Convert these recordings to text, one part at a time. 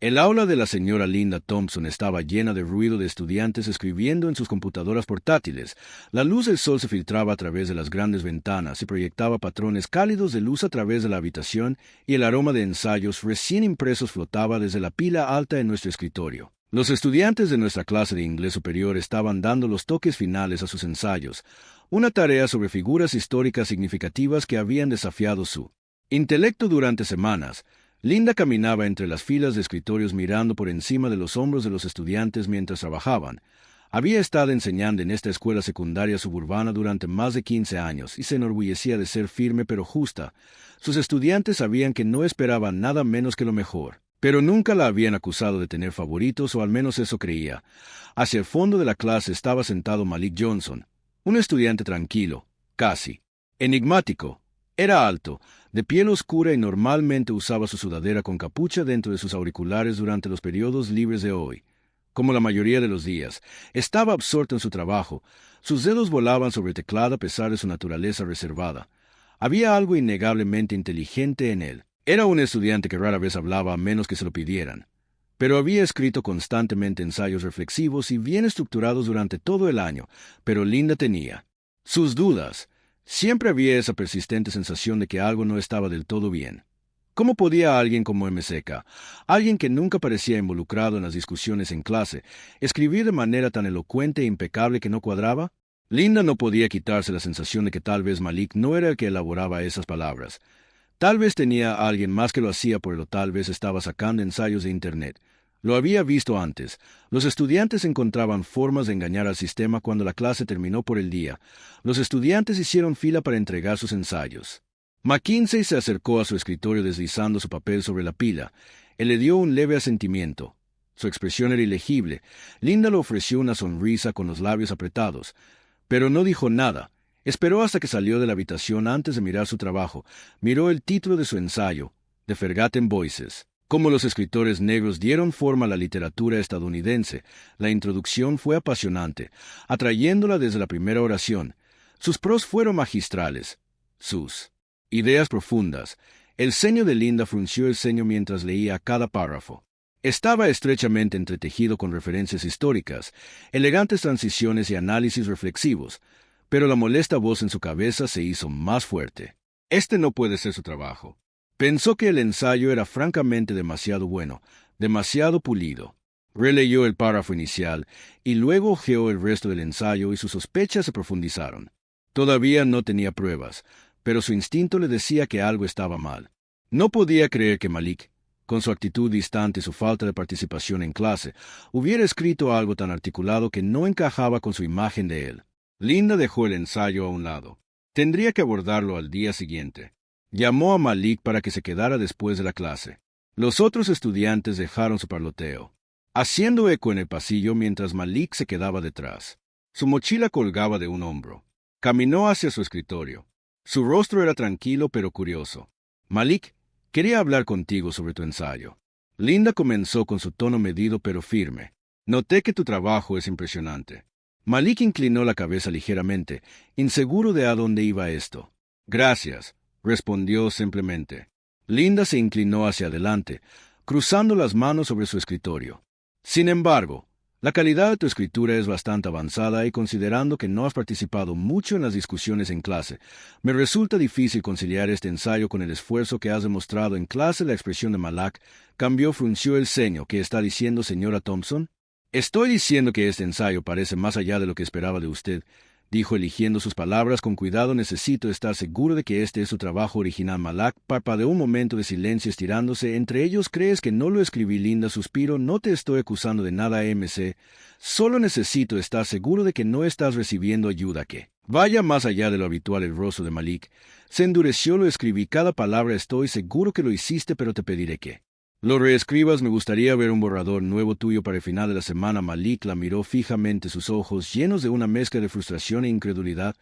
El aula de la señora Linda Thompson estaba llena de ruido de estudiantes escribiendo en sus computadoras portátiles. La luz del sol se filtraba a través de las grandes ventanas y proyectaba patrones cálidos de luz a través de la habitación, y el aroma de ensayos recién impresos flotaba desde la pila alta en nuestro escritorio. Los estudiantes de nuestra clase de inglés superior estaban dando los toques finales a sus ensayos, una tarea sobre figuras históricas significativas que habían desafiado su intelecto durante semanas. Linda caminaba entre las filas de escritorios mirando por encima de los hombros de los estudiantes mientras trabajaban. Había estado enseñando en esta escuela secundaria suburbana durante más de 15 años y se enorgullecía de ser firme pero justa. Sus estudiantes sabían que no esperaban nada menos que lo mejor, pero nunca la habían acusado de tener favoritos, o al menos eso creía. Hacia el fondo de la clase estaba sentado Malik Johnson, un estudiante tranquilo, casi enigmático. Era alto, de piel oscura y normalmente usaba su sudadera con capucha dentro de sus auriculares durante los periodos libres de hoy. Como la mayoría de los días, estaba absorto en su trabajo. Sus dedos volaban sobre el teclado a pesar de su naturaleza reservada. Había algo innegablemente inteligente en él. Era un estudiante que rara vez hablaba a menos que se lo pidieran, pero había escrito constantemente ensayos reflexivos y bien estructurados durante todo el año. Pero Linda tenía sus dudas. Siempre había esa persistente sensación de que algo no estaba del todo bien. ¿Cómo podía alguien como MSK, alguien que nunca parecía involucrado en las discusiones en clase, escribir de manera tan elocuente e impecable que no cuadraba? Linda no podía quitarse la sensación de que tal vez Malik no era el que elaboraba esas palabras. Tal vez tenía a alguien más que lo hacía, pero tal vez estaba sacando ensayos de Internet. Lo había visto antes. Los estudiantes encontraban formas de engañar al sistema cuando la clase terminó por el día. Los estudiantes hicieron fila para entregar sus ensayos. Mackenzie se acercó a su escritorio deslizando su papel sobre la pila. Él le dio un leve asentimiento. Su expresión era ilegible. Linda le ofreció una sonrisa con los labios apretados, pero no dijo nada. Esperó hasta que salió de la habitación antes de mirar su trabajo. Miró el título de su ensayo, The Forgotten Voices. Como los escritores negros dieron forma a la literatura estadounidense, la introducción fue apasionante, atrayéndola desde la primera oración. Sus pros fueron magistrales, sus ideas profundas. El ceño de Linda frunció el ceño mientras leía cada párrafo. Estaba estrechamente entretejido con referencias históricas, elegantes transiciones y análisis reflexivos, pero la molesta voz en su cabeza se hizo más fuerte. Este no puede ser su trabajo. Pensó que el ensayo era francamente demasiado bueno, demasiado pulido. Releyó el párrafo inicial y luego hojeó el resto del ensayo y sus sospechas se profundizaron. Todavía no tenía pruebas, pero su instinto le decía que algo estaba mal. No podía creer que Malik, con su actitud distante y su falta de participación en clase, hubiera escrito algo tan articulado que no encajaba con su imagen de él. Linda dejó el ensayo a un lado. Tendría que abordarlo al día siguiente. Llamó a Malik para que se quedara después de la clase. Los otros estudiantes dejaron su parloteo, haciendo eco en el pasillo mientras Malik se quedaba detrás. Su mochila colgaba de un hombro. Caminó hacia su escritorio. Su rostro era tranquilo pero curioso. Malik, quería hablar contigo sobre tu ensayo. Linda comenzó con su tono medido pero firme. Noté que tu trabajo es impresionante. Malik inclinó la cabeza ligeramente, inseguro de a dónde iba esto. Gracias, respondió simplemente. Linda se inclinó hacia adelante, cruzando las manos sobre su escritorio. Sin embargo, la calidad de tu escritura es bastante avanzada y considerando que no has participado mucho en las discusiones en clase, me resulta difícil conciliar este ensayo con el esfuerzo que has demostrado en clase. La expresión de Malik frunció el ceño. ¿Qué está diciendo, señora Thompson? Estoy diciendo que este ensayo parece más allá de lo que esperaba de usted, dijo eligiendo sus palabras con cuidado. Necesito estar seguro de que este es su trabajo original. Malik parpadeó un momento de silencio estirándose. Entre ellos, ¿crees que no lo escribí? Linda suspiró. No te estoy acusando de nada, MC. Solo necesito estar seguro de que no estás recibiendo ayuda que vaya más allá de lo habitual. El rostro de Malik se endureció. Lo escribí cada palabra. Estoy seguro que lo hiciste, pero te pediré que lo reescribas. Me gustaría ver un borrador nuevo tuyo para el final de la semana. Malik la miró fijamente, sus ojos llenos de una mezcla de frustración e incredulidad.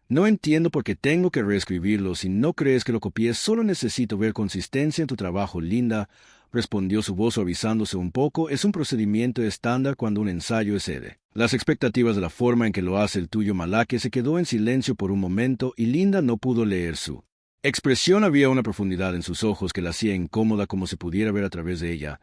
No entiendo por qué tengo que reescribirlo. Si no crees que lo copié, solo necesito ver consistencia en tu trabajo. Linda, respondió su voz suavizándose un poco. Es un procedimiento estándar cuando un ensayo excede las expectativas de la forma en que lo hace el tuyo. Malik se quedó en silencio por un momento y Linda no pudo leer su expresión. Había una profundidad en sus ojos que la hacía incómoda, como se pudiera ver a través de ella.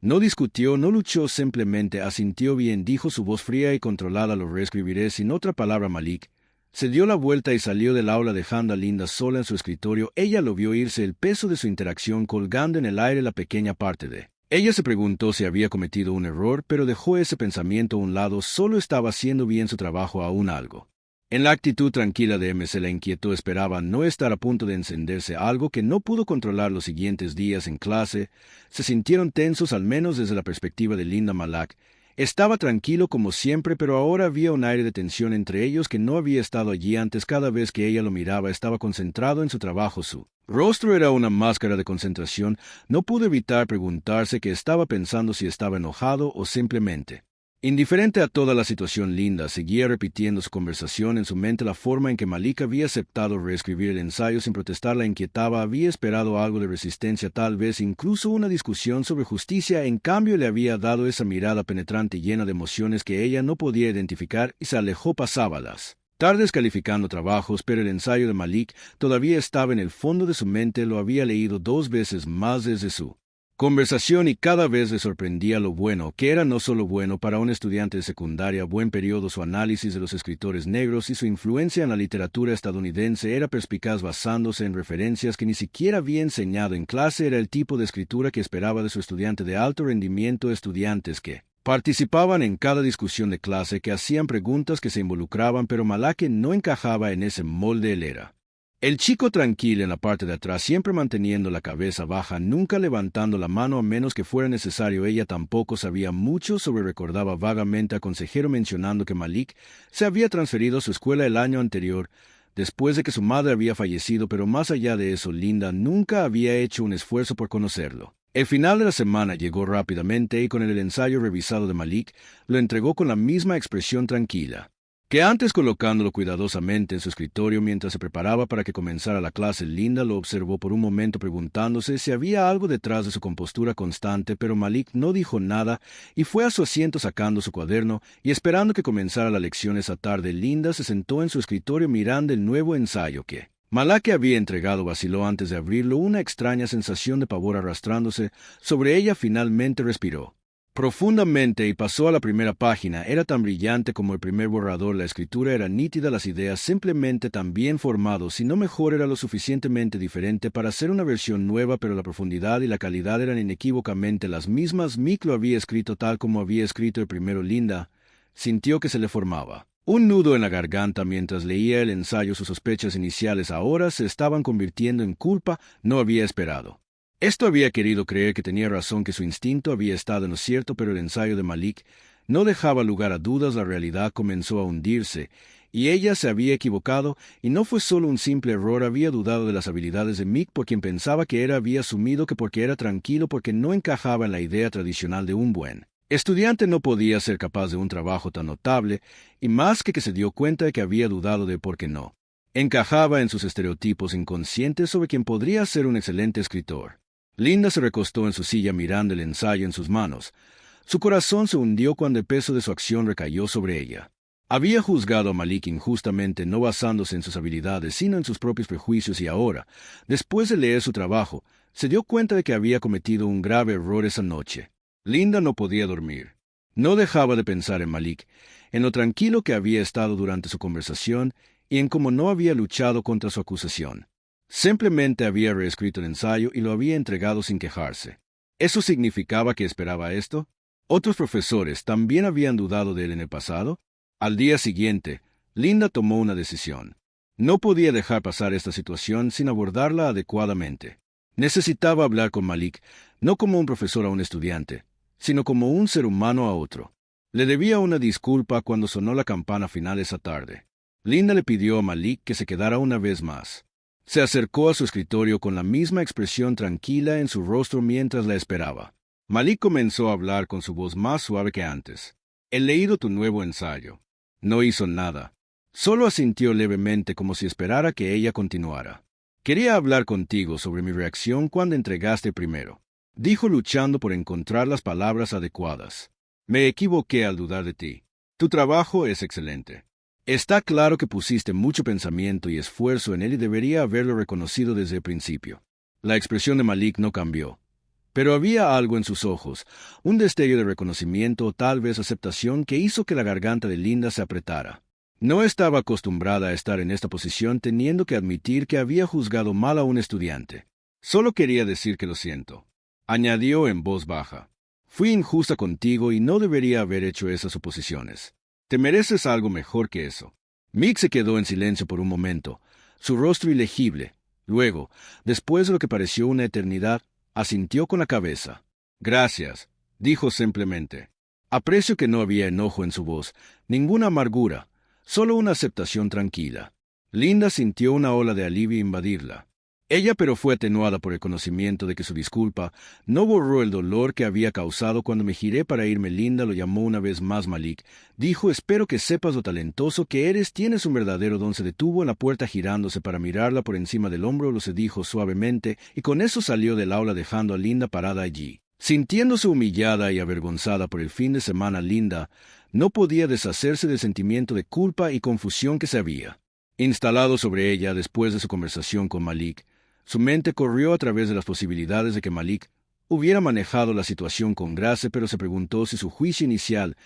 No discutió, no luchó, simplemente asintió bien, dijo su voz fría y controlada: lo reescribiré sin otra palabra. Malik se dio la vuelta y salió del aula dejando a Linda sola en su escritorio. Ella lo vio irse, el peso de su interacción colgando en el aire la pequeña parte de... Ella se preguntó si había cometido un error, pero dejó ese pensamiento a un lado. Solo estaba haciendo bien su trabajo, aún algo. En la actitud tranquila de M se la inquietó, esperaba no estar a punto de encenderse, algo que no pudo controlar los siguientes días en clase. Se sintieron tensos, al menos desde la perspectiva de Linda. Malak estaba tranquilo como siempre, pero ahora había un aire de tensión entre ellos que no había estado allí antes. Cada vez que ella lo miraba, estaba concentrado en su trabajo. Su rostro era una máscara de concentración. No pudo evitar preguntarse qué estaba pensando, si estaba enojado o simplemente indiferente a toda la situación. Linda seguía repitiendo su conversación en su mente. La forma en que Malik había aceptado reescribir el ensayo sin protestar la inquietaba. Había esperado algo de resistencia, tal vez incluso una discusión sobre justicia. En cambio, le había dado esa mirada penetrante llena de emociones que ella no podía identificar y se alejó. Pasaba las tardes calificando trabajos, pero el ensayo de Malik todavía estaba en el fondo de su mente. Lo había leído 2 veces más desde su conversación y cada vez le sorprendía lo bueno que era. No solo bueno para un estudiante de secundaria, buen periodo. Su análisis de los escritores negros y su influencia en la literatura estadounidense era perspicaz, basándose en referencias que ni siquiera había enseñado en clase. Era el tipo de escritura que esperaba de su estudiante de alto rendimiento, estudiantes que participaban en cada discusión de clase, que hacían preguntas, que se involucraban, pero Malak no encajaba en ese molde. Él era el chico tranquilo en la parte de atrás, siempre manteniendo la cabeza baja, nunca levantando la mano a menos que fuera necesario. Ella tampoco sabía mucho sobre... Recordaba vagamente al consejero mencionando que Malik se había transferido a su escuela el año anterior, después de que su madre había fallecido, pero más allá de eso, Linda nunca había hecho un esfuerzo por conocerlo. El final de la semana llegó rápidamente y con el ensayo revisado de Malik, lo entregó con la misma expresión tranquila que antes, colocándolo cuidadosamente en su escritorio mientras se preparaba para que comenzara la clase. Linda lo observó por un momento, preguntándose si había algo detrás de su compostura constante, pero Malik no dijo nada y fue a su asiento sacando su cuaderno y esperando que comenzara la lección esa tarde. Linda se sentó en su escritorio mirando el nuevo ensayo que Malak había entregado. Vaciló antes de abrirlo, una extraña sensación de pavor arrastrándose sobre ella. Finalmente respiró profundamente y pasó a la primera página. Era tan brillante como el primer borrador. La escritura era nítida, las ideas simplemente tan bien formados, si no mejor. Era lo suficientemente diferente para ser una versión nueva, pero la profundidad y la calidad eran inequívocamente las mismas. Mick lo había escrito tal como había escrito el primero. Linda sintió que se le formaba un nudo en la garganta mientras leía el ensayo. Sus sospechas iniciales ahora se estaban convirtiendo en culpa. No había esperado esto. Había querido creer que tenía razón, que su instinto había estado en lo cierto, pero el ensayo de Malik no dejaba lugar a dudas. La realidad comenzó a hundirse, y ella se había equivocado, y no fue solo un simple error. Había dudado de las habilidades de Mick, por quien pensaba que era. Había asumido que porque era tranquilo, porque no encajaba en la idea tradicional de un buen estudiante, no podía ser capaz de un trabajo tan notable, y más que se dio cuenta de que había dudado de por qué no encajaba en sus estereotipos inconscientes sobre quien podría ser un excelente escritor. Linda se recostó en su silla mirando el ensayo en sus manos. Su corazón se hundió cuando el peso de su acción recayó sobre ella. Había juzgado a Malik injustamente, no basándose en sus habilidades, sino en sus propios prejuicios, y ahora, después de leer su trabajo, se dio cuenta de que había cometido un grave error esa noche. Linda no podía dormir. No dejaba de pensar en Malik, en lo tranquilo que había estado durante su conversación y en cómo no había luchado contra su acusación. Simplemente había reescrito el ensayo y lo había entregado sin quejarse. ¿Eso significaba que esperaba esto? ¿Otros profesores también habían dudado de él en el pasado? Al día siguiente, Linda tomó una decisión. No podía dejar pasar esta situación sin abordarla adecuadamente. Necesitaba hablar con Malik, no como un profesor a un estudiante, sino como un ser humano a otro. Le debía una disculpa cuando sonó la campana final esa tarde. Linda le pidió a Malik que se quedara una vez más. Se acercó a su escritorio con la misma expresión tranquila en su rostro mientras la esperaba. Malik comenzó a hablar con su voz más suave que antes. «He leído tu nuevo ensayo». No hizo nada. Solo asintió levemente, como si esperara que ella continuara. «Quería hablar contigo sobre mi reacción cuando entregaste primero», dijo, luchando por encontrar las palabras adecuadas. «Me equivoqué al dudar de ti. Tu trabajo es excelente. Está claro que pusiste mucho pensamiento y esfuerzo en él y debería haberlo reconocido desde el principio». La expresión de Malik no cambió. Pero había algo en sus ojos, un destello de reconocimiento o tal vez aceptación que hizo que la garganta de Linda se apretara. No estaba acostumbrada a estar en esta posición teniendo que admitir que había juzgado mal a un estudiante. Solo quería decir que lo siento, añadió en voz baja. Fui injusta contigo y no debería haber hecho esas suposiciones. Te mereces algo mejor que eso. Mick se quedó en silencio por un momento, su rostro ilegible. Luego, después de lo que pareció una eternidad, asintió con la cabeza. Gracias, dijo simplemente. Aprecio que no había enojo en su voz, ninguna amargura, solo una aceptación tranquila. Linda sintió una ola de alivio invadirla. Ella pero fue atenuada por el conocimiento de que su disculpa no borró el dolor que había causado cuando me giré para irme. Linda lo llamó una vez más Malik. Dijo, espero que sepas lo talentoso que eres, tienes un verdadero don. Se detuvo en la puerta girándose para mirarla por encima del hombro, lo se dijo suavemente, y con eso salió del aula dejando a Linda parada allí. Sintiéndose humillada y avergonzada por el fin de semana, Linda no podía deshacerse del sentimiento de culpa y confusión que se había instalado sobre ella después de su conversación con Malik. Su mente corrió a través de las posibilidades de que Malik hubiera manejado la situación con gracia, pero se preguntó si su juicio inicial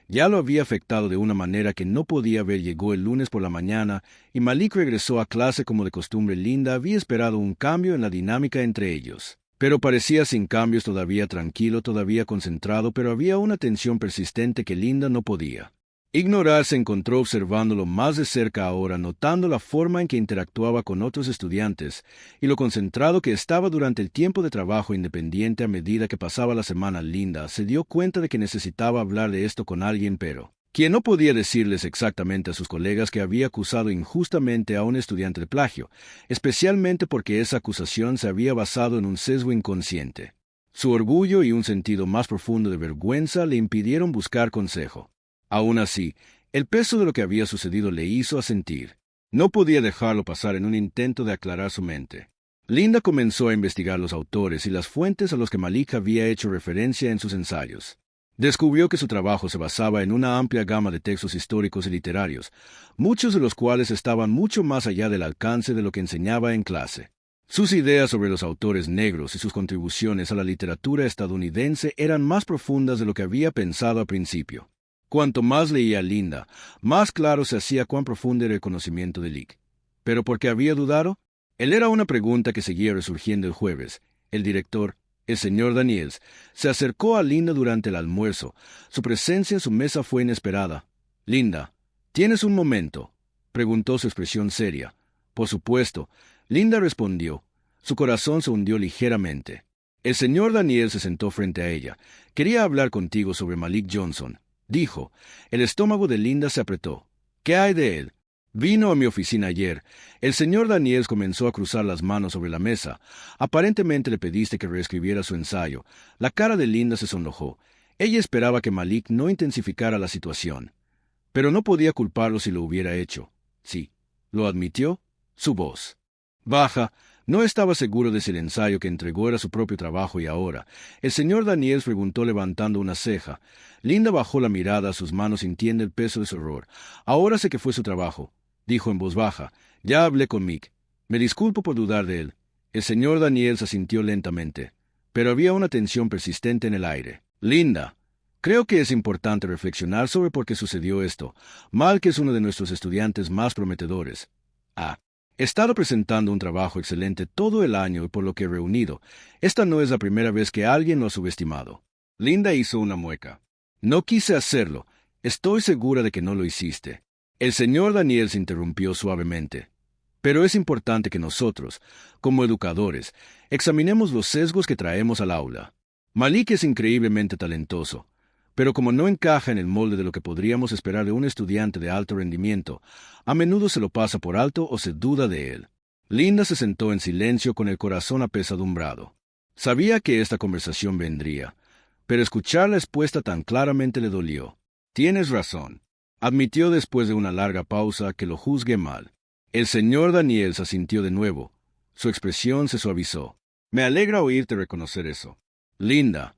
ya lo había afectado de una manera que no podía ver. Llegó el lunes por la mañana y Malik regresó a clase como de costumbre. Linda había esperado un cambio en la dinámica entre ellos, pero parecía sin cambios, todavía tranquilo, todavía concentrado, pero había una tensión persistente que Linda no podía ignorar. Se encontró observándolo más de cerca ahora, notando la forma en que interactuaba con otros estudiantes y lo concentrado que estaba durante el tiempo de trabajo independiente. A medida que pasaba la semana, Linda se dio cuenta de que necesitaba hablar de esto con alguien, pero quien no podía decirles exactamente a sus colegas que había acusado injustamente a un estudiante de plagio, especialmente porque esa acusación se había basado en un sesgo inconsciente. Su orgullo y un sentido más profundo de vergüenza le impidieron buscar consejo. Aún así, el peso de lo que había sucedido le hizo asentir. No podía dejarlo pasar en un intento de aclarar su mente. Linda comenzó a investigar los autores y las fuentes a los que Malik había hecho referencia en sus ensayos. Descubrió que su trabajo se basaba en una amplia gama de textos históricos y literarios, muchos de los cuales estaban mucho más allá del alcance de lo que enseñaba en clase. Sus ideas sobre los autores negros y sus contribuciones a la literatura estadounidense eran más profundas de lo que había pensado al principio. Cuanto más leía Linda, más claro se hacía cuán profundo era el conocimiento de Lick. ¿Pero por qué había dudado? Él era una pregunta que seguía resurgiendo el jueves. El director, el señor Daniels, se acercó a Linda durante el almuerzo. Su presencia en su mesa fue inesperada. «Linda, ¿tienes un momento?», preguntó, su expresión seria. Por supuesto, Linda respondió. Su corazón se hundió ligeramente. El señor Daniels se sentó frente a ella. «Quería hablar contigo sobre Malik Johnson», dijo. El estómago de Linda se apretó. «¿Qué hay de él?». «Vino a mi oficina ayer». El señor Daniels comenzó a cruzar las manos sobre la mesa. «Aparentemente le pediste que reescribiera su ensayo». La cara de Linda se sonrojó. Ella esperaba que Malik no intensificara la situación, pero no podía culparlo si lo hubiera hecho. Sí, lo admitió. Su voz baja. No estaba seguro de si el ensayo que entregó era su propio trabajo y ahora. El señor Daniels preguntó levantando una ceja. Linda bajó la mirada a sus manos sintiendo el peso de su horror. «Ahora sé que fue su trabajo», dijo en voz baja. «Ya hablé con Mick. Me disculpo por dudar de él». El señor Daniels asintió lentamente, pero había una tensión persistente en el aire. «Linda, creo que es importante reflexionar sobre por qué sucedió esto. Malk es uno de nuestros estudiantes más prometedores. He estado presentando un trabajo excelente todo el año y por lo que he reunido, esta no es la primera vez que alguien lo ha subestimado». Linda hizo una mueca. «No quise hacerlo. Estoy segura de que no lo hiciste». El señor Daniels interrumpió suavemente. «Pero es importante que nosotros, como educadores, examinemos los sesgos que traemos al aula. Malik es increíblemente talentoso, pero como no encaja en el molde de lo que podríamos esperar de un estudiante de alto rendimiento, a menudo se lo pasa por alto o se duda de él». Linda se sentó en silencio con el corazón apesadumbrado. Sabía que esta conversación vendría, pero escuchar la respuesta tan claramente le dolió. «Tienes razón», admitió después de una larga pausa. «Que lo juzgue mal». El señor Daniels asintió de nuevo. Su expresión se suavizó. «Me alegra oírte reconocer eso. Linda,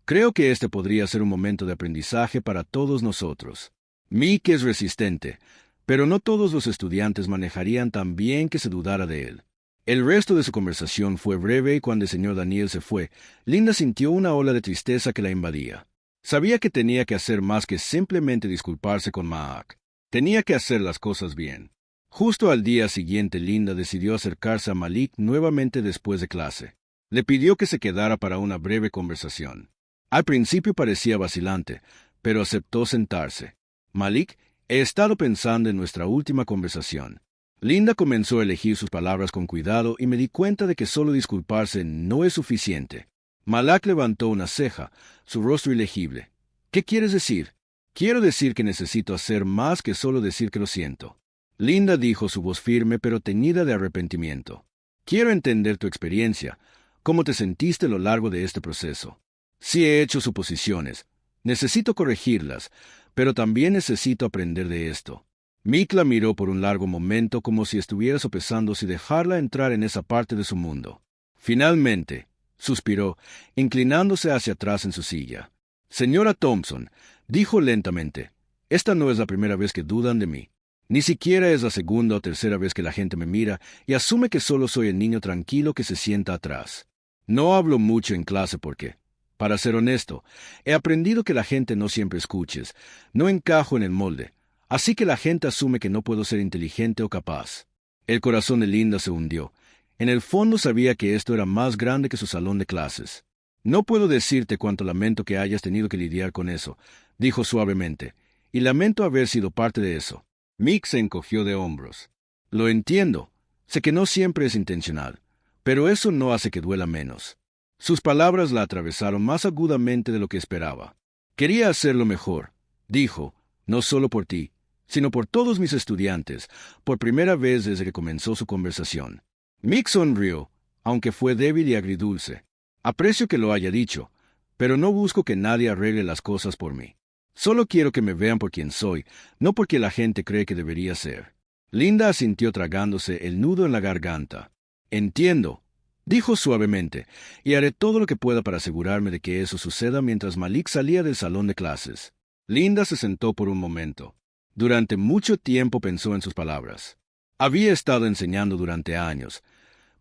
creo que este podría ser un momento de aprendizaje para todos nosotros. Mick es resistente, pero no todos los estudiantes manejarían tan bien que se dudara de él. El resto de su conversación fue breve y cuando el señor Daniel se fue, Linda sintió una ola de tristeza que la invadía. Sabía que tenía que hacer más que simplemente disculparse con Mac. Tenía que hacer las cosas bien. Justo al día siguiente, Linda decidió acercarse a Malik nuevamente después de clase. Le pidió que se quedara para una breve conversación. Al principio parecía vacilante, pero aceptó sentarse. Malik, he estado pensando en nuestra última conversación. Linda comenzó a elegir sus palabras con cuidado y me di cuenta de que solo disculparse no es suficiente. Malak levantó una ceja, su rostro ilegible. ¿Qué quieres decir? Quiero decir que necesito hacer más que solo decir que lo siento. Linda dijo, su voz firme pero teñida de arrepentimiento. Quiero entender tu experiencia, cómo te sentiste a lo largo de este proceso. Sí he hecho suposiciones. Necesito corregirlas, pero también necesito aprender de esto. Mick la miró por un largo momento como si estuviera sopesando si dejarla entrar en esa parte de su mundo. Finalmente, suspiró, inclinándose hacia atrás en su silla. Señora Thompson, dijo lentamente, esta no es la primera vez que dudan de mí. Ni siquiera es la segunda o tercera vez que la gente me mira y asume que solo soy el niño tranquilo que se sienta atrás. No hablo mucho en clase porque, para ser honesto, he aprendido que la gente no siempre escuches, no encajo en el molde. Así que la gente asume que no puedo ser inteligente o capaz. El corazón de Linda se hundió. En el fondo sabía que esto era más grande que su salón de clases. No puedo decirte cuánto lamento que hayas tenido que lidiar con eso, dijo suavemente, y lamento haber sido parte de eso. Mick se encogió de hombros. Lo entiendo. Sé que no siempre es intencional, pero eso no hace que duela menos. Sus palabras la atravesaron más agudamente de lo que esperaba. Quería hacerlo mejor, dijo, no solo por ti, sino por todos mis estudiantes, por primera vez desde que comenzó su conversación. Mick sonrió, aunque fue débil y agridulce. Aprecio que lo haya dicho, pero no busco que nadie arregle las cosas por mí. Solo quiero que me vean por quien soy, no porque la gente cree que debería ser. Linda asintió tragándose el nudo en la garganta. Entiendo, dijo suavemente, y haré todo lo que pueda para asegurarme de que eso suceda mientras Malik salía del salón de clases. Linda se sentó por un momento. Durante mucho tiempo pensó en sus palabras. Había estado enseñando durante años,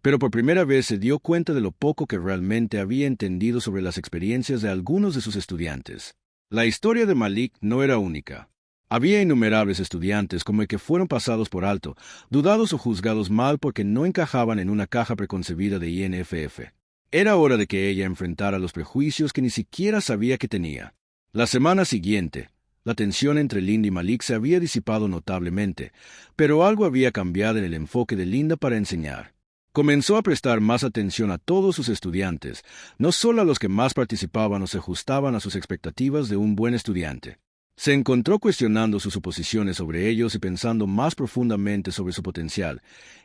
pero por primera vez se dio cuenta de lo poco que realmente había entendido sobre las experiencias de algunos de sus estudiantes. La historia de Malik no era única. Había innumerables estudiantes como el que fueron pasados por alto, dudados o juzgados mal porque no encajaban en una caja preconcebida de INFF. Era hora de que ella enfrentara los prejuicios que ni siquiera sabía que tenía. La semana siguiente, la tensión entre Linda y Malik se había disipado notablemente, pero algo había cambiado en el enfoque de Linda para enseñar. Comenzó a prestar más atención a todos sus estudiantes, no solo a los que más participaban o se ajustaban a sus expectativas de un buen estudiante. Se encontró cuestionando sus suposiciones sobre ellos y pensando más profundamente sobre su potencial,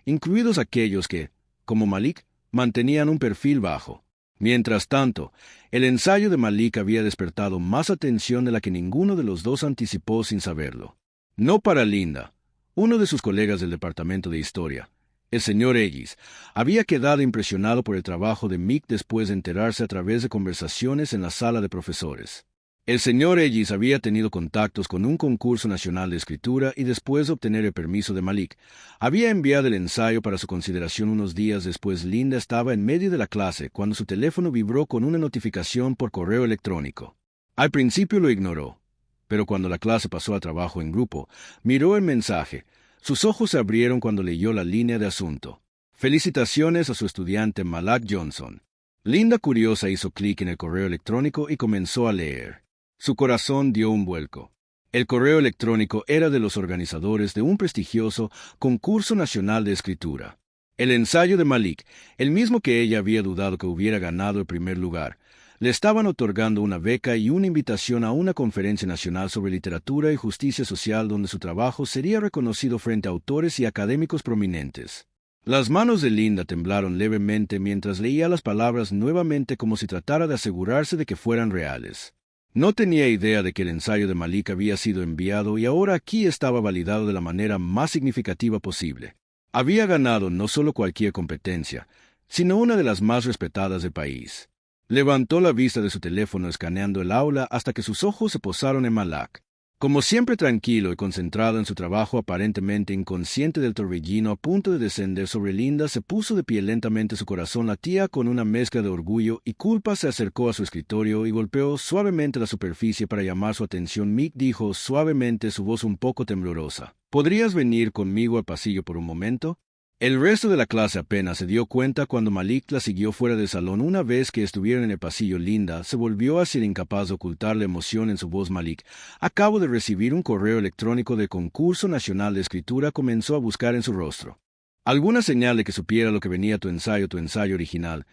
incluidos aquellos que, como Malik, mantenían un perfil bajo. Mientras tanto, el ensayo de Malik había despertado más atención de la que ninguno de los dos anticipó sin saberlo. No para Linda. Uno de sus colegas del departamento de historia, el señor Ellis, había quedado impresionado por el trabajo de Mick después de enterarse a través de conversaciones en la sala de profesores. El señor Ellis había tenido contactos con un concurso nacional de escritura y después de obtener el permiso de Malik, había enviado el ensayo para su consideración unos días después. Linda estaba en medio de la clase cuando su teléfono vibró con una notificación por correo electrónico. Al principio lo ignoró, pero cuando la clase pasó a trabajo en grupo, miró el mensaje. Sus ojos se abrieron cuando leyó la línea de asunto. Felicitaciones a su estudiante Malak Johnson. Linda, curiosa, hizo clic en el correo electrónico y comenzó a leer. Su corazón dio un vuelco. El correo electrónico era de los organizadores de un prestigioso concurso nacional de escritura. El ensayo de Malik, el mismo que ella había dudado que hubiera ganado el primer lugar, le estaban otorgando una beca y una invitación a una conferencia nacional sobre literatura y justicia social donde su trabajo sería reconocido frente a autores y académicos prominentes. Las manos de Linda temblaron levemente mientras leía las palabras nuevamente como si tratara de asegurarse de que fueran reales. No tenía idea de que el ensayo de Malik había sido enviado y ahora aquí estaba validado de la manera más significativa posible. Había ganado no solo cualquier competencia, sino una de las más respetadas del país. Levantó la vista de su teléfono escaneando el aula hasta que sus ojos se posaron en Malak. Como siempre tranquilo y concentrado en su trabajo, aparentemente inconsciente del torbellino a punto de descender sobre Linda, se puso de pie lentamente, su corazón latía con una mezcla de orgullo y culpa. Se acercó a su escritorio y golpeó suavemente la superficie para llamar su atención. Mick dijo suavemente, su voz un poco temblorosa. ¿Podrías venir conmigo al pasillo por un momento? El resto de la clase apenas se dio cuenta cuando Malik la siguió fuera del salón. Una vez que estuvieron en el pasillo, Linda se volvió hacia el incapaz de ocultar la emoción en su voz. Malik, acabo de recibir un correo electrónico del Concurso Nacional de Escritura. Comenzó a buscar en su rostro alguna señal de que supiera lo que venía. Tu ensayo original.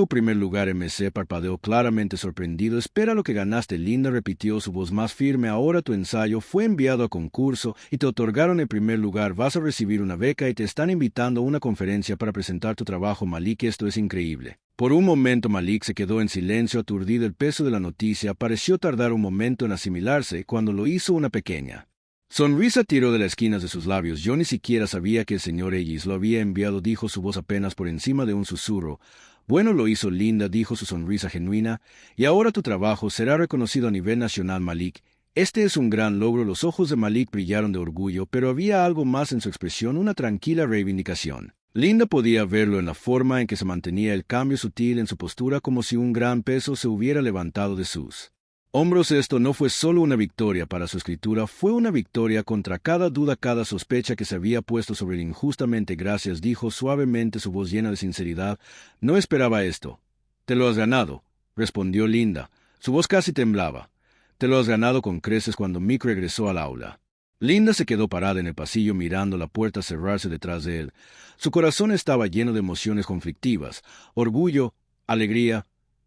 Primer lugar. MC parpadeó claramente sorprendido. Espera lo que ganaste. Linda repitió, su voz más firme. Ahora tu ensayo fue enviado a concurso y te otorgaron el primer lugar. Vas a recibir una beca y te están invitando a una conferencia para presentar tu trabajo. Malik, esto es increíble. Por un momento Malik se quedó en silencio, aturdido. El peso de la noticia pareció tardar un momento en asimilarse. Cuando lo hizo, una pequeña sonrisa tiró de las esquinas de sus labios. Yo ni siquiera sabía que el señor Ellis lo había enviado, dijo su voz apenas por encima de un susurro. Bueno, lo hizo. Linda dijo, su sonrisa genuina, y ahora tu trabajo será reconocido a nivel nacional. Malik, este es un gran logro. Los ojos de Malik brillaron de orgullo, pero había algo más en su expresión, una tranquila reivindicación. Linda podía verlo en la forma en que se mantenía, el cambio sutil en su postura, como si un gran peso se hubiera levantado de sus hombros. Esto no fue solo una victoria para su escritura, fue una victoria contra cada duda, cada sospecha que se había puesto sobre él injustamente. Gracias, dijo suavemente, su voz llena de sinceridad. No esperaba esto. Te lo has ganado, respondió Linda. Su voz casi temblaba. Te lo has ganado con creces. Cuando Mick regresó al aula, Linda se quedó parada en el pasillo mirando la puerta cerrarse detrás de él. Su corazón estaba lleno de emociones conflictivas, orgullo, alegría,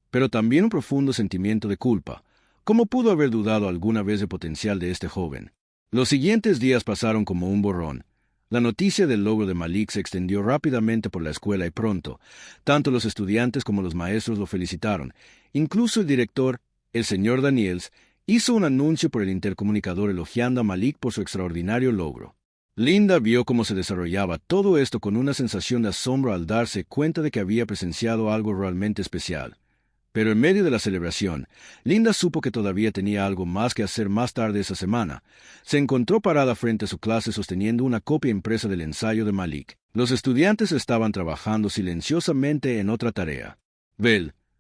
pero también un profundo sentimiento de culpa. ¿Cómo pudo haber dudado alguna vez del potencial de este joven? Los siguientes días pasaron como un borrón. La noticia del logro de Malik se extendió rápidamente por la escuela y pronto, tanto los estudiantes como los maestros lo felicitaron. Incluso el director, el señor Daniels, hizo un anuncio por el intercomunicador elogiando a Malik por su extraordinario logro. Linda vio cómo se desarrollaba todo esto con una sensación de asombro al darse cuenta de que había presenciado algo realmente especial. Pero en medio de la celebración, Linda supo que todavía tenía algo más que hacer. Más tarde esa semana, se encontró parada frente a su clase sosteniendo una copia impresa del ensayo de Malik. Los estudiantes estaban trabajando silenciosamente en otra tarea.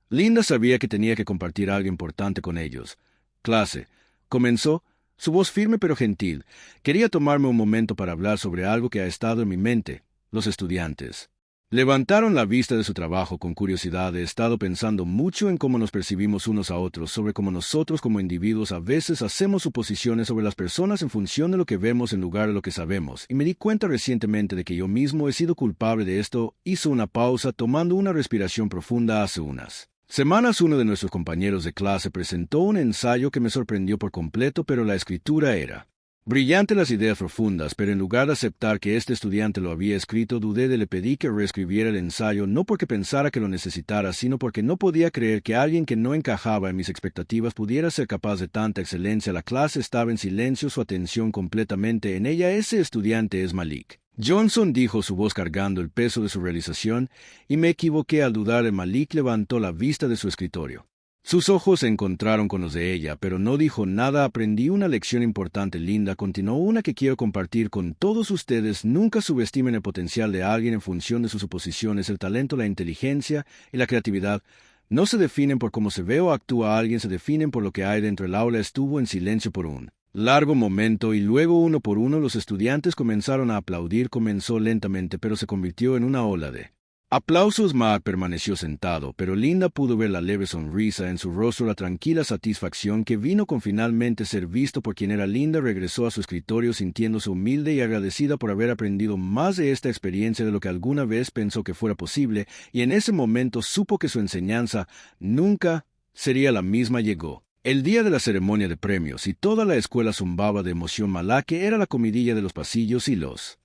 Linda sabía que tenía que compartir algo importante con ellos. Clase, comenzó, su voz firme pero gentil. Quería tomarme un momento para hablar sobre algo que ha estado en mi mente. Los estudiantes levantaron la vista de su trabajo con curiosidad. He estado pensando mucho en cómo nos percibimos unos a otros, sobre cómo nosotros como individuos a veces hacemos suposiciones sobre las personas en función de lo que vemos en lugar de lo que sabemos, y me di cuenta recientemente de que yo mismo he sido culpable de esto. Hizo una pausa, tomando una respiración profunda. Hace unas semanas uno de nuestros compañeros de clase presentó un ensayo que me sorprendió por completo, pero la escritura era brillante, las ideas profundas, pero en lugar de aceptar que este estudiante lo había escrito, dudé. Le pedí que reescribiera el ensayo, no porque pensara que lo necesitara, sino porque no podía creer que alguien que no encajaba en mis expectativas pudiera ser capaz de tanta excelencia. La clase estaba en silencio, su atención completamente en ella. Ese estudiante es Malik Johnson, dijo, su voz cargando el peso de su realización, y me equivoqué al dudar. Malik levantó la vista de su escritorio. Sus ojos se encontraron con los de ella, pero no dijo nada. Aprendí una lección importante, Linda continuó, una que quiero compartir con todos ustedes. Nunca subestimen el potencial de alguien en función de sus suposiciones. El talento, la inteligencia y la creatividad no se definen por cómo se ve o actúa alguien, se definen por lo que hay dentro. El aula estuvo en silencio por un largo momento y luego uno por uno los estudiantes comenzaron a aplaudir. Comenzó lentamente, pero se convirtió en una ola de aplausos. Mac permaneció sentado, pero Linda pudo ver la leve sonrisa en su rostro, la tranquila satisfacción que vino con finalmente ser visto por quien era. Linda regresó a su escritorio sintiéndose humilde y agradecida por haber aprendido más de esta experiencia de lo que alguna vez pensó que fuera posible, y en ese momento supo que su enseñanza nunca sería la misma. Llegó el día de la ceremonia de premios y toda la escuela zumbaba de emoción. Malake era la comidilla de los pasillos y los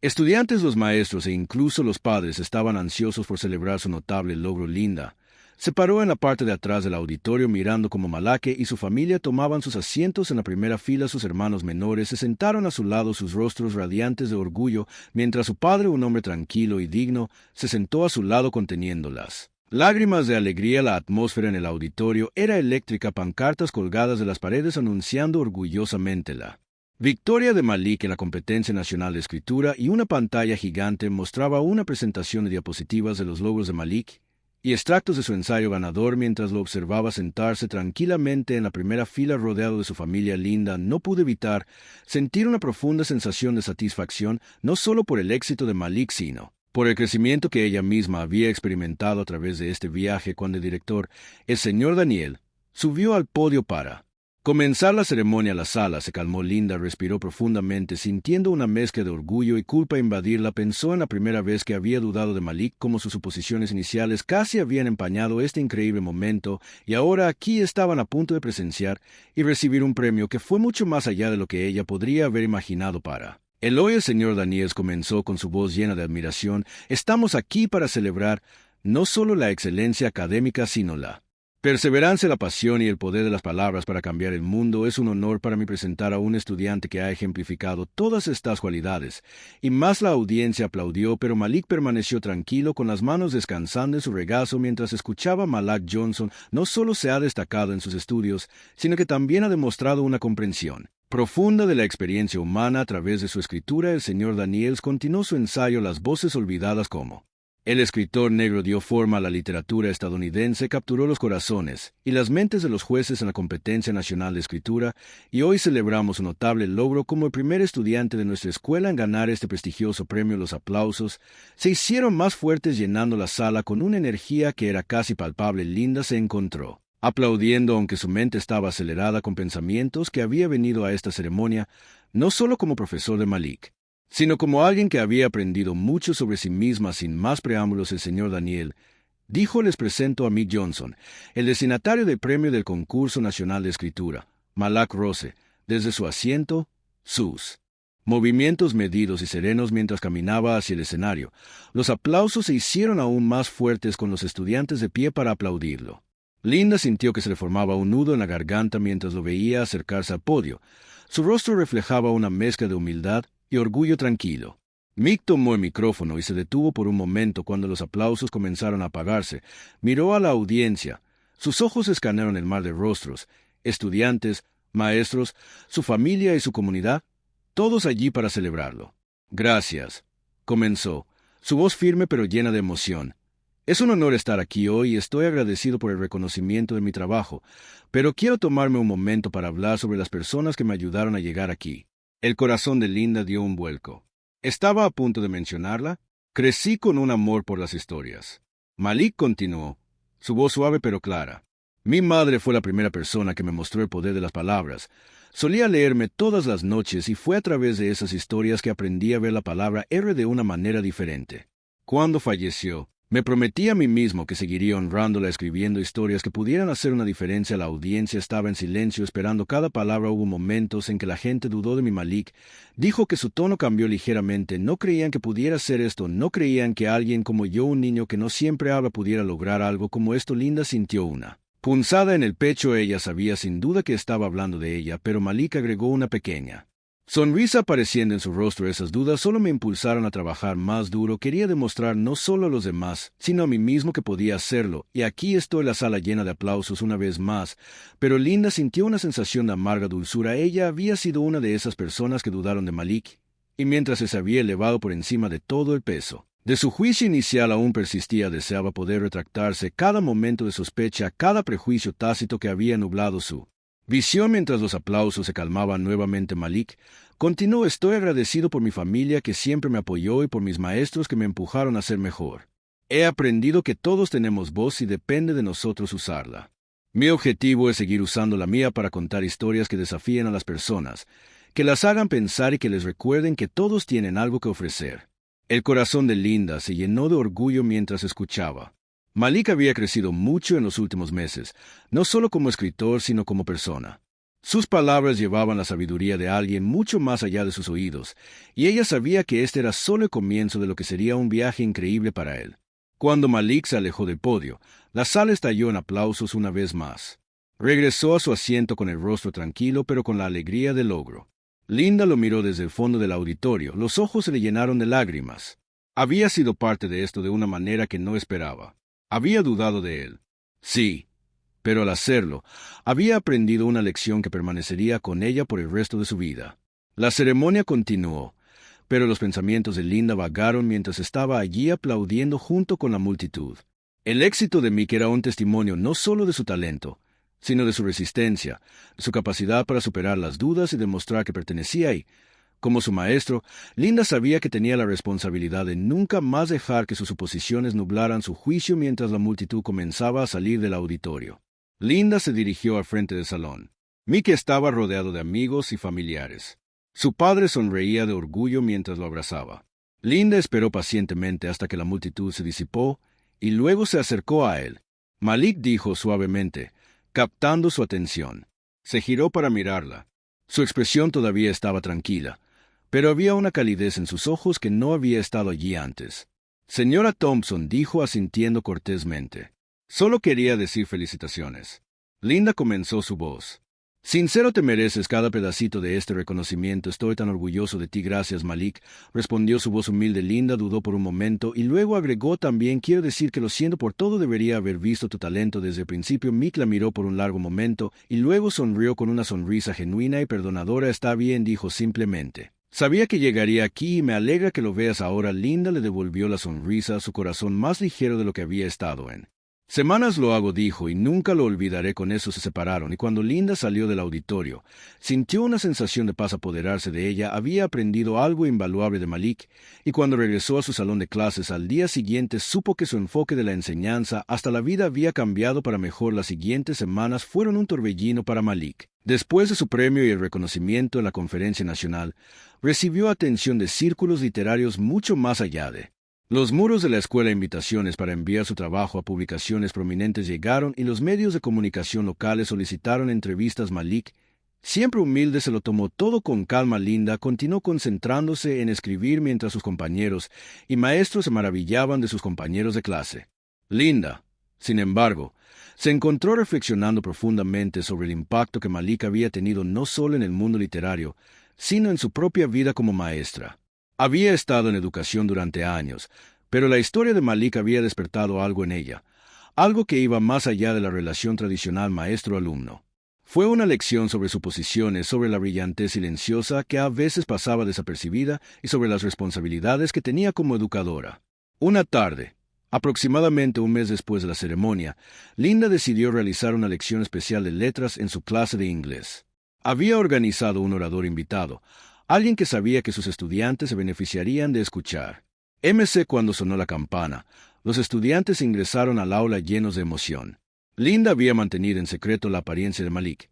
estudiantes, los maestros e incluso los padres estaban ansiosos por celebrar su notable logro. Linda se paró en la parte de atrás del auditorio mirando cómo Malake y su familia tomaban sus asientos en la primera fila. Sus hermanos menores se sentaron a su lado, sus rostros radiantes de orgullo, mientras su padre, un hombre tranquilo y digno, se sentó a su lado conteniendo las Lágrimas de alegría. La atmósfera en el auditorio era eléctrica, pancartas colgadas de las paredes anunciando orgullosamente la victoria de Malik en la competencia nacional de escritura, y una pantalla gigante mostraba una presentación de diapositivas de los logros de Malik y extractos de su ensayo ganador. Mientras lo observaba sentarse tranquilamente en la primera fila rodeado de su familia Linda, no pude evitar sentir una profunda sensación de satisfacción, no solo por el éxito de Malik, sino por el crecimiento que ella misma había experimentado a través de este viaje. Cuando el director, el señor Daniel, subió al podio para comenzar la ceremonia, la sala se calmó. Linda respiró profundamente, sintiendo una mezcla de orgullo y culpa invadirla. Pensó en la primera vez que había dudado de Malik, cómo sus suposiciones iniciales casi habían empañado este increíble momento, y ahora aquí estaban a punto de presenciar y recibir un premio que fue mucho más allá de lo que ella podría haber imaginado para él. Hoy el señor Daniels comenzó con su voz llena de admiración. Estamos aquí para celebrar no solo la excelencia académica, sino la perseverancia, la pasión y el poder de las palabras para cambiar el mundo. Es un honor para mí presentar a un estudiante que ha ejemplificado todas estas cualidades. Y más. La audiencia aplaudió, pero Malik permaneció tranquilo, con las manos descansando en su regazo mientras escuchaba. Malak Johnson no solo se ha destacado en sus estudios, sino que también ha demostrado una comprensión profunda de la experiencia humana a través de su escritura. El señor Daniels continuó su ensayo. Las voces olvidadas. Como el escritor negro dio forma a la literatura estadounidense, capturó los corazones y las mentes de los jueces en la competencia nacional de escritura, y hoy celebramos un notable logro como el primer estudiante de nuestra escuela en ganar este prestigioso premio. Los aplausos se hicieron más fuertes, llenando la sala con una energía que era casi palpable. Linda se encontró aplaudiendo, aunque su mente estaba acelerada con pensamientos que había venido a esta ceremonia no solo como profesor de Malik, sino como alguien que había aprendido mucho sobre sí misma. Sin más preámbulos, el señor Daniel dijo: les presento a Mick Johnson, el destinatario del premio del Concurso Nacional de Escritura. Malak Rose, desde su asiento, sus movimientos medidos y serenos mientras caminaba hacia el escenario. Los aplausos se hicieron aún más fuertes, con los estudiantes de pie para aplaudirlo. Linda sintió que se le formaba un nudo en la garganta mientras lo veía acercarse al podio. Su rostro reflejaba una mezcla de humildad y orgullo tranquilo. Mick tomó el micrófono y se detuvo por un momento. Cuando los aplausos comenzaron a apagarse, miró a la audiencia. Sus ojos escanearon el mar de rostros: estudiantes, maestros, su familia y su comunidad, todos allí para celebrarlo. Gracias, comenzó, su voz firme pero llena de emoción. Es un honor estar aquí hoy y estoy agradecido por el reconocimiento de mi trabajo, pero quiero tomarme un momento para hablar sobre las personas que me ayudaron a llegar aquí. El corazón de Linda dio un vuelco. Estaba a punto de mencionarla. Crecí con un amor por las historias. Malik continuó, su voz suave pero clara. Mi madre fue la primera persona que me mostró el poder de las palabras. Solía leerme todas las noches y fue a través de esas historias que aprendí a ver la palabra R de una manera diferente. Cuando falleció, me prometí a mí mismo que seguiría honrándola, escribiendo historias que pudieran hacer una diferencia. La audiencia estaba en silencio esperando cada palabra. Hubo momentos en que la gente dudó de mi. Malik dijo que su tono cambió ligeramente. No creían que pudiera hacer esto, no creían que alguien como yo, un niño que no siempre habla, pudiera lograr algo como esto. Linda sintió una punzada en el pecho. Ella sabía sin duda que estaba hablando de ella, pero Malik agregó una pequeña sonrisa apareciendo en su rostro. Esas dudas solo me impulsaron a trabajar más duro. Quería demostrar no solo a los demás, sino a mí mismo que podía hacerlo. Y aquí estoy, la sala llena de aplausos una vez más. Pero Linda sintió una sensación de amarga dulzura. Ella había sido una de esas personas que dudaron de Malik, y mientras se había elevado por encima de todo el peso de su juicio inicial, aún persistía. Deseaba poder retractarse cada momento de sospecha, cada prejuicio tácito que había nublado su visión. Mientras los aplausos se calmaban nuevamente, Malik continuó: estoy agradecido por mi familia que siempre me apoyó y por mis maestros que me empujaron a ser mejor. He aprendido que todos tenemos voz y depende de nosotros usarla. Mi objetivo es seguir usando la mía para contar historias que desafíen a las personas, que las hagan pensar y que les recuerden que todos tienen algo que ofrecer. El corazón de Linda se llenó de orgullo mientras escuchaba. Malik había crecido mucho en los últimos meses, no solo como escritor, sino como persona. Sus palabras llevaban la sabiduría de alguien mucho más allá de sus oídos, y ella sabía que este era solo el comienzo de lo que sería un viaje increíble para él. Cuando Malik se alejó del podio, la sala estalló en aplausos una vez más. Regresó a su asiento con el rostro tranquilo, pero con la alegría del logro. Linda lo miró desde el fondo del auditorio. Los ojos se le llenaron de lágrimas. Había sido parte de esto de una manera que no esperaba. Había dudado de él. Sí, pero al hacerlo, había aprendido una lección que permanecería con ella por el resto de su vida. La ceremonia continuó, pero los pensamientos de Linda vagaron mientras estaba allí aplaudiendo junto con la multitud. El éxito de Mick era un testimonio no solo de su talento, sino de su resistencia, su capacidad para superar las dudas y demostrar que pertenecía ahí. Como su maestro, Linda sabía que tenía la responsabilidad de nunca más dejar que sus suposiciones nublaran su juicio mientras la multitud comenzaba a salir del auditorio. Linda se dirigió al frente del salón. Mick estaba rodeado de amigos y familiares. Su padre sonreía de orgullo mientras lo abrazaba. Linda esperó pacientemente hasta que la multitud se disipó y luego se acercó a él. Malik dijo suavemente, captando su atención. Se giró para mirarla. Su expresión todavía estaba tranquila, pero había una calidez en sus ojos que no había estado allí antes. Señora Thompson, dijo asintiendo cortésmente. Solo quería decir felicitaciones. Linda comenzó su voz. Sincero, te mereces cada pedacito de este reconocimiento. Estoy tan orgulloso de ti. Gracias, Malik, respondió su voz humilde. Linda dudó por un momento y luego agregó también, quiero decir que lo siento por todo. Debería haber visto tu talento desde el principio. Mick la miró por un largo momento y luego sonrió con una sonrisa genuina y perdonadora. Está bien, dijo simplemente. Sabía que llegaría aquí y me alegra que lo veas ahora. Linda le devolvió la sonrisa, su corazón más ligero de lo que había estado en. Semanas lo hago, dijo, y nunca lo olvidaré. Con eso se separaron, y cuando Linda salió del auditorio, sintió una sensación de paz apoderarse de ella. Había aprendido algo invaluable de Malik, y cuando regresó a su salón de clases al día siguiente supo que su enfoque de la enseñanza hasta la vida había cambiado para mejor. Las siguientes semanas fueron un torbellino para Malik. Después de su premio y el reconocimiento en la conferencia nacional, recibió atención de círculos literarios mucho más allá de los muros de la escuela. Invitaciones para enviar su trabajo a publicaciones prominentes llegaron y los medios de comunicación locales solicitaron entrevistas. Malik, siempre humilde, se lo tomó todo con calma. Linda continuó concentrándose en escribir mientras sus compañeros y maestros se maravillaban de sus compañeros de clase. Linda, sin embargo, se encontró reflexionando profundamente sobre el impacto que Malik había tenido no solo en el mundo literario, sino en su propia vida como maestra. Había estado en educación durante años, pero la historia de Malik había despertado algo en ella, algo que iba más allá de la relación tradicional maestro-alumno. Fue una lección sobre suposiciones, sobre la brillantez silenciosa que a veces pasaba desapercibida y sobre las responsabilidades que tenía como educadora. Una tarde, aproximadamente un mes después de la ceremonia, Linda decidió realizar una lección especial de letras en su clase de inglés. Había organizado un orador invitado, alguien que sabía que sus estudiantes se beneficiarían de escuchar. Cuando sonó la campana, los estudiantes ingresaron al aula llenos de emoción. Linda había mantenido en secreto la apariencia de Malik,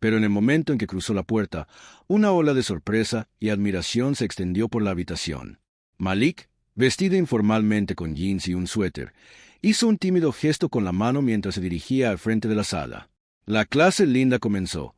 pero en el momento en que cruzó la puerta, una ola de sorpresa y admiración se extendió por la habitación. Malik, vestido informalmente con jeans y un suéter, hizo un tímido gesto con la mano mientras se dirigía al frente de la sala. La clase. Linda comenzó.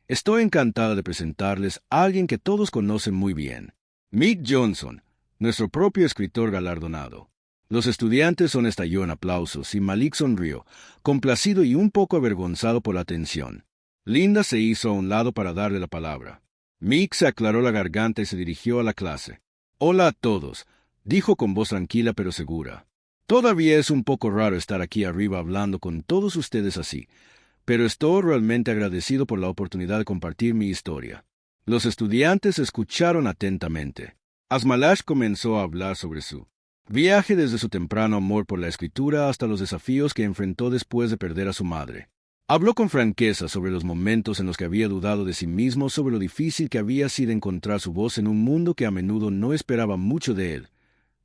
Estoy encantada de presentarles a alguien que todos conocen muy bien. Mick Johnson, nuestro propio escritor galardonado. Los estudiantes estalló en aplausos y Malik sonrió, complacido y un poco avergonzado por la atención. Linda se hizo a un lado para darle la palabra. Mick se aclaró la garganta y se dirigió a la clase. Hola a todos, dijo con voz tranquila pero segura. Todavía es un poco raro estar aquí arriba hablando con todos ustedes así, pero estoy realmente agradecido por la oportunidad de compartir mi historia. Los estudiantes escucharon atentamente. Asmalash comenzó a hablar sobre su viaje desde su temprano amor por la escritura hasta los desafíos que enfrentó después de perder a su madre. Habló con franqueza sobre los momentos en los que había dudado de sí mismo, sobre lo difícil que había sido encontrar su voz en un mundo que a menudo no esperaba mucho de él.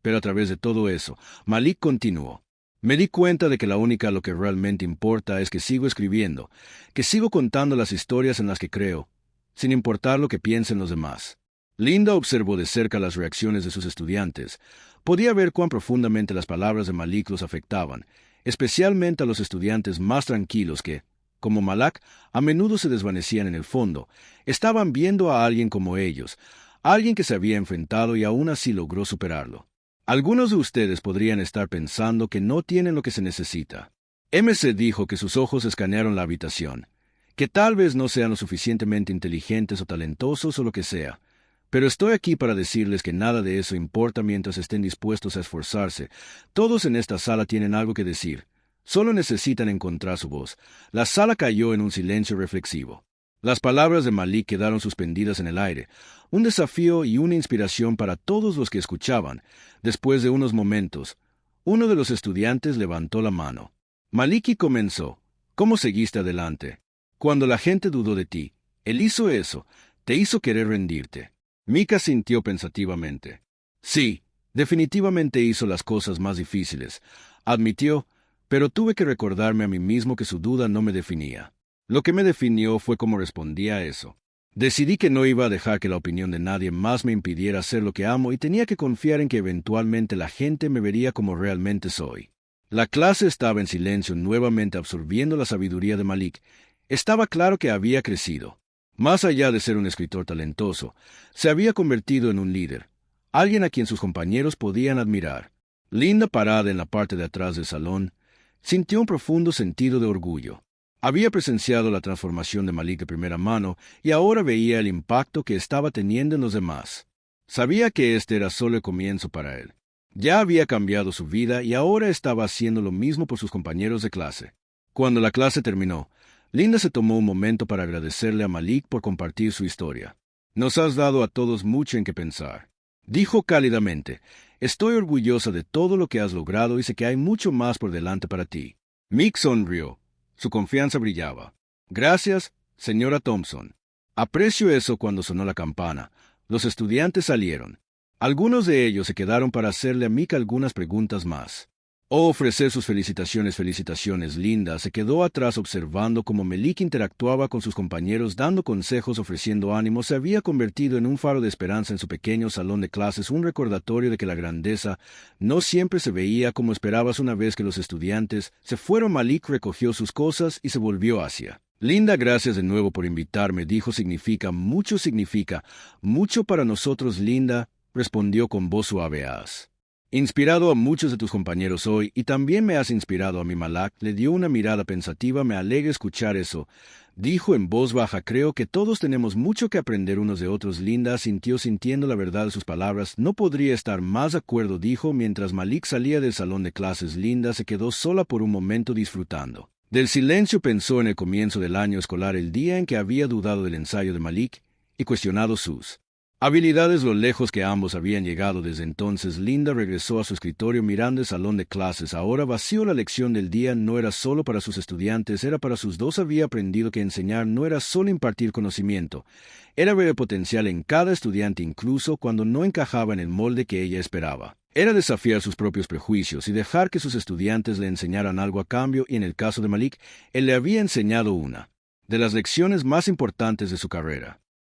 Pero a través de todo eso, Malik continuó. Me di cuenta de que lo que realmente importa es que sigo escribiendo, que sigo contando las historias en las que creo, sin importar lo que piensen los demás. Linda observó de cerca las reacciones de sus estudiantes. Podía ver cuán profundamente las palabras de Malik los afectaban, especialmente a los estudiantes más tranquilos que, como Malak, a menudo se desvanecían en el fondo. Estaban viendo a alguien como ellos, alguien que se había enfrentado y aún así logró superarlo. Algunos de ustedes podrían estar pensando que no tienen lo que se necesita. Dijo que sus ojos escanearon la habitación, que tal vez no sean lo suficientemente inteligentes o talentosos o lo que sea, pero estoy aquí para decirles que nada de eso importa mientras estén dispuestos a esforzarse. Todos en esta sala tienen algo que decir, Solo necesitan encontrar su voz. La sala cayó en un silencio reflexivo. Las palabras de Malik quedaron suspendidas en el aire, un desafío y una inspiración para todos los que escuchaban. Después de unos momentos, uno de los estudiantes levantó la mano. Maliki comenzó. ¿Cómo seguiste adelante? Cuando la gente dudó de ti, él hizo eso, te hizo querer rendirte. Mika sintió pensativamente. Sí, definitivamente hizo las cosas más difíciles, admitió, pero tuve que recordarme a mí mismo que su duda no me definía. Lo que me definió fue cómo respondía a eso. Decidí que no iba a dejar que la opinión de nadie más me impidiera hacer lo que amo y tenía que confiar en que eventualmente la gente me vería como realmente soy. La clase estaba en silencio, nuevamente absorbiendo la sabiduría de Malik. Estaba claro que había crecido. Más allá de ser un escritor talentoso, se había convertido en un líder, alguien a quien sus compañeros podían admirar. Linda, parada en la parte de atrás del salón, sintió un profundo sentido de orgullo. Había presenciado la transformación de Malik de primera mano y ahora veía el impacto que estaba teniendo en los demás. Sabía que este era solo el comienzo para él. Ya había cambiado su vida y ahora estaba haciendo lo mismo por sus compañeros de clase. Cuando la clase terminó, Linda se tomó un momento para agradecerle a Malik por compartir su historia. Nos has dado a todos mucho en qué pensar. Dijo cálidamente, estoy orgullosa de todo lo que has logrado y sé que hay mucho más por delante para ti. Mick sonrió. Su confianza brillaba. Gracias, señora Thompson. Aprecio eso. Cuando sonó la campana, los estudiantes salieron. Algunos de ellos se quedaron para hacerle a Mick algunas preguntas más. Ofrecer sus felicitaciones. Felicitaciones. Linda se quedó atrás observando cómo Malik interactuaba con sus compañeros, dando consejos, ofreciendo ánimo. Se había convertido en un faro de esperanza en su pequeño salón de clases, un recordatorio de que la grandeza no siempre se veía como esperabas. Una vez que los estudiantes se fueron, Malik recogió sus cosas y se volvió hacia Linda. Gracias de nuevo por invitarme, dijo. Significa mucho para nosotros. Linda respondió con voz suave. Has inspirado a muchos de tus compañeros hoy y también me has inspirado a mí. Malik le dio una mirada pensativa. Me alegra escuchar eso, dijo en voz baja. Creo que todos tenemos mucho que aprender unos de otros. Linda asintió, sintiendo la verdad de sus palabras. No podría estar más de acuerdo, dijo. Mientras Malik salía del salón de clases, Linda se quedó sola por un momento disfrutando del silencio. Pensó en el comienzo del año escolar, el día en que había dudado del ensayo de Malik y cuestionado sus habilidades, lo lejos que ambos habían llegado desde entonces. Linda regresó a su escritorio mirando el salón de clases, ahora vacío. La lección del día no era solo para sus estudiantes, era para sus dos. Había aprendido que enseñar no era solo impartir conocimiento, era ver el potencial en cada estudiante, incluso cuando no encajaba en el molde que ella esperaba. Era desafiar sus propios prejuicios y dejar que sus estudiantes le enseñaran algo a cambio, y en el caso de Malik, él le había enseñado una de las lecciones más importantes de su carrera.